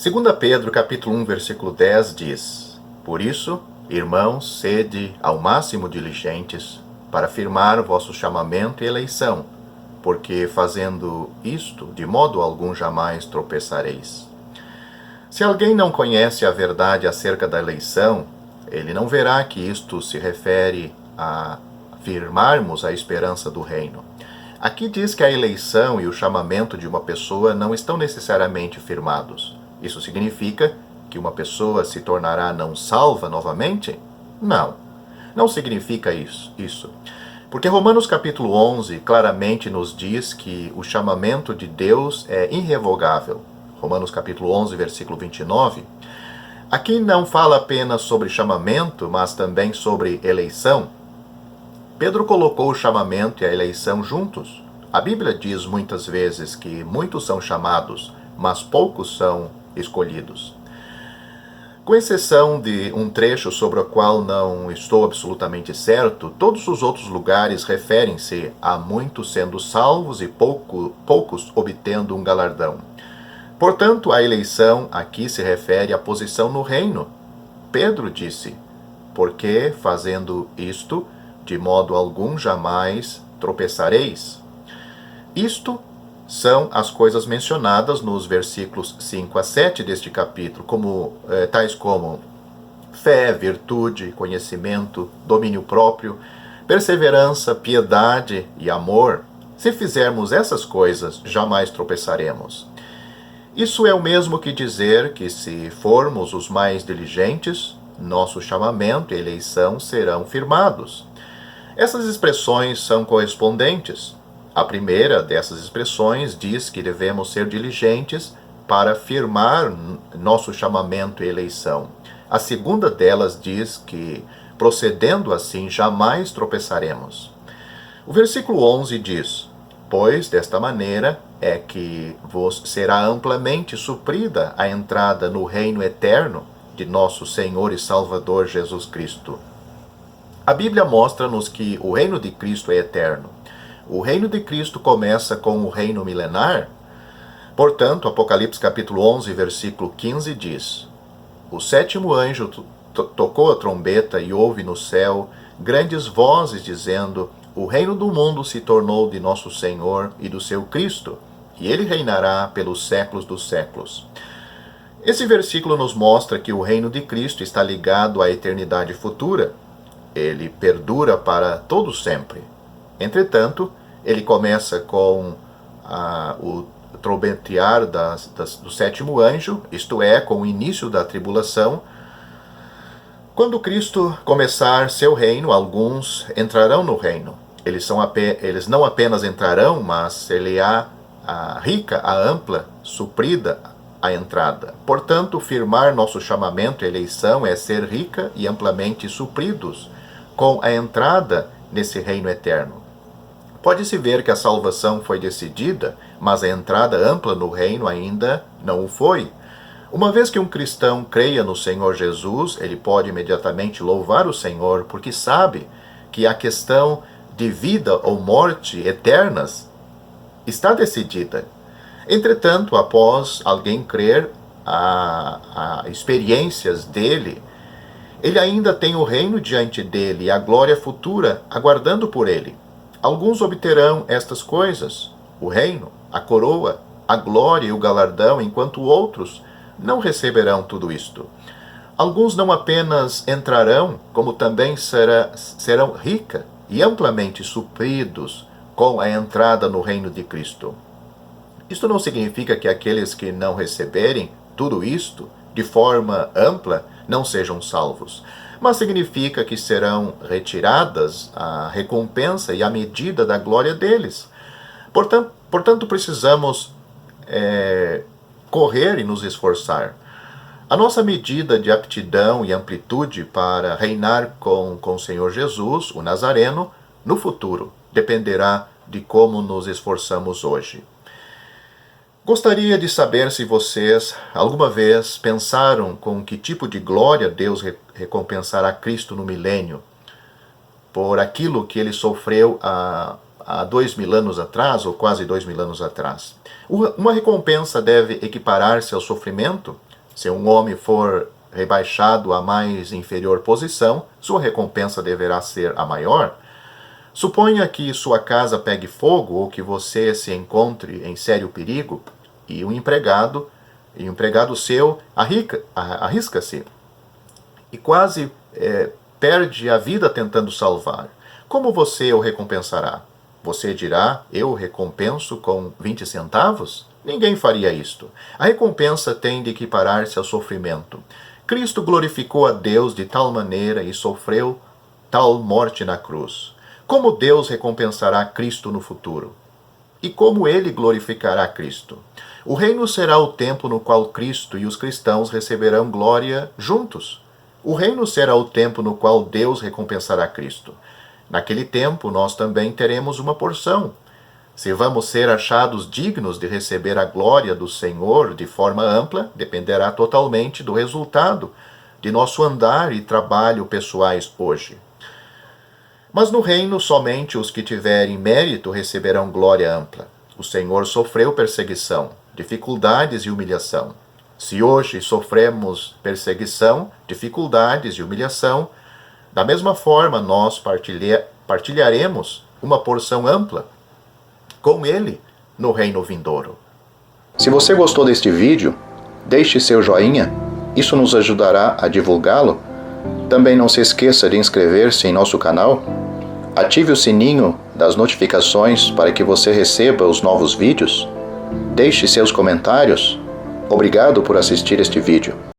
2 Pedro capítulo 1, versículo 10 diz: Por isso, irmãos, sede ao máximo diligentes para firmar vosso chamamento e eleição, porque fazendo isto, de modo algum jamais tropeçareis. Se alguém não conhece a verdade acerca da eleição, ele não verá que isto se refere a firmarmos a esperança do reino. Aqui diz que a eleição e o chamamento de uma pessoa não estão necessariamente firmados. Isso significa que uma pessoa se tornará não salva novamente? Não significa isso. Porque Romanos capítulo 11 claramente nos diz que o chamamento de Deus é irrevogável. Romanos capítulo 11, versículo 29. Aqui não fala apenas sobre chamamento, mas também sobre eleição. Pedro colocou o chamamento e a eleição juntos. A Bíblia diz muitas vezes que muitos são chamados, mas poucos são escolhidos. Com exceção de um trecho sobre o qual não estou absolutamente certo, todos os outros lugares referem-se a muitos sendo salvos e poucos obtendo um galardão. Portanto, a eleição aqui se refere à posição no reino. Pedro disse: Porque, fazendo isto, de modo algum jamais tropeçareis. Isto são as coisas mencionadas nos versículos 5 a 7 deste capítulo, tais como fé, virtude, conhecimento, domínio próprio, perseverança, piedade e amor. Se fizermos essas coisas, jamais tropeçaremos. Isso é o mesmo que dizer que, se formos os mais diligentes, nosso chamamento e eleição serão firmados. Essas expressões são correspondentes. A primeira dessas expressões diz que devemos ser diligentes para firmar nosso chamamento e eleição. A segunda delas diz que, procedendo assim, jamais tropeçaremos. O versículo 11 diz: Pois desta maneira é que vos será amplamente suprida a entrada no reino eterno de nosso Senhor e Salvador Jesus Cristo. A Bíblia mostra-nos que o reino de Cristo é eterno. O reino de Cristo começa com o reino milenar. Portanto, Apocalipse capítulo 11, versículo 15 diz: O sétimo anjo tocou a trombeta e houve no céu grandes vozes dizendo: O reino do mundo se tornou de nosso Senhor e do seu Cristo, e ele reinará pelos séculos dos séculos. Esse versículo nos mostra que o reino de Cristo está ligado à eternidade futura. Ele perdura para todo sempre. Entretanto, ele começa com o trombetear do sétimo anjo, isto é, com o início da tribulação. Quando Cristo começar seu reino, alguns entrarão no reino. Eles não apenas entrarão, mas ele há a rica, a ampla, suprida a entrada. Portanto, firmar nosso chamamento e eleição é ser rica e amplamente supridos com a entrada nesse reino eterno. Pode-se ver que a salvação foi decidida, mas a entrada ampla no reino ainda não o foi. Uma vez que um cristão creia no Senhor Jesus, ele pode imediatamente louvar o Senhor, porque sabe que a questão de vida ou morte eternas está decidida. Entretanto, após alguém crer a experiências dele, ele ainda tem o reino diante dele e a glória futura aguardando por ele. Alguns obterão estas coisas, o reino, a coroa, a glória e o galardão, enquanto outros não receberão tudo isto. Alguns não apenas entrarão, como também serão rica e amplamente supridos com a entrada no reino de Cristo. Isto não significa que aqueles que não receberem tudo isto de forma ampla não sejam salvos, mas significa que serão retiradas a recompensa e a medida da glória deles. Portanto, precisamos correr e nos esforçar. A nossa medida de aptidão e amplitude para reinar com o Senhor Jesus, o Nazareno, no futuro, dependerá de como nos esforçamos hoje. Gostaria de saber se vocês alguma vez pensaram com que tipo de glória Deus recompensará Cristo no milênio por aquilo que ele sofreu há 2000 anos atrás, ou quase 2000 anos atrás. Uma recompensa deve equiparar-se ao sofrimento? Se um homem for rebaixado à mais inferior posição, sua recompensa deverá ser a maior. Suponha que sua casa pegue fogo ou que você se encontre em sério perigo e um empregado seu arrisca-se e quase perde a vida tentando salvar. Como você o recompensará? Você dirá, eu o recompenso com 20 centavos? Ninguém faria isto. A recompensa tem de equiparar-se ao sofrimento. Cristo glorificou a Deus de tal maneira e sofreu tal morte na cruz. Como Deus recompensará Cristo no futuro? E como ele glorificará Cristo? O reino será o tempo no qual Cristo e os cristãos receberão glória juntos. O reino será o tempo no qual Deus recompensará Cristo. Naquele tempo, nós também teremos uma porção. Se vamos ser achados dignos de receber a glória do Senhor de forma ampla, dependerá totalmente do resultado de nosso andar e trabalho pessoais hoje. Mas no reino, somente os que tiverem mérito receberão glória ampla. O Senhor sofreu perseguição, dificuldades e humilhação. Se hoje sofremos perseguição, dificuldades e humilhação, da mesma forma nós partilharemos uma porção ampla com Ele no reino vindouro. Se você gostou deste vídeo, deixe seu joinha, isso nos ajudará a divulgá-lo. Também não se esqueça de inscrever-se em nosso canal. Ative o sininho das notificações para que você receba os novos vídeos. Deixe seus comentários. Obrigado por assistir este vídeo.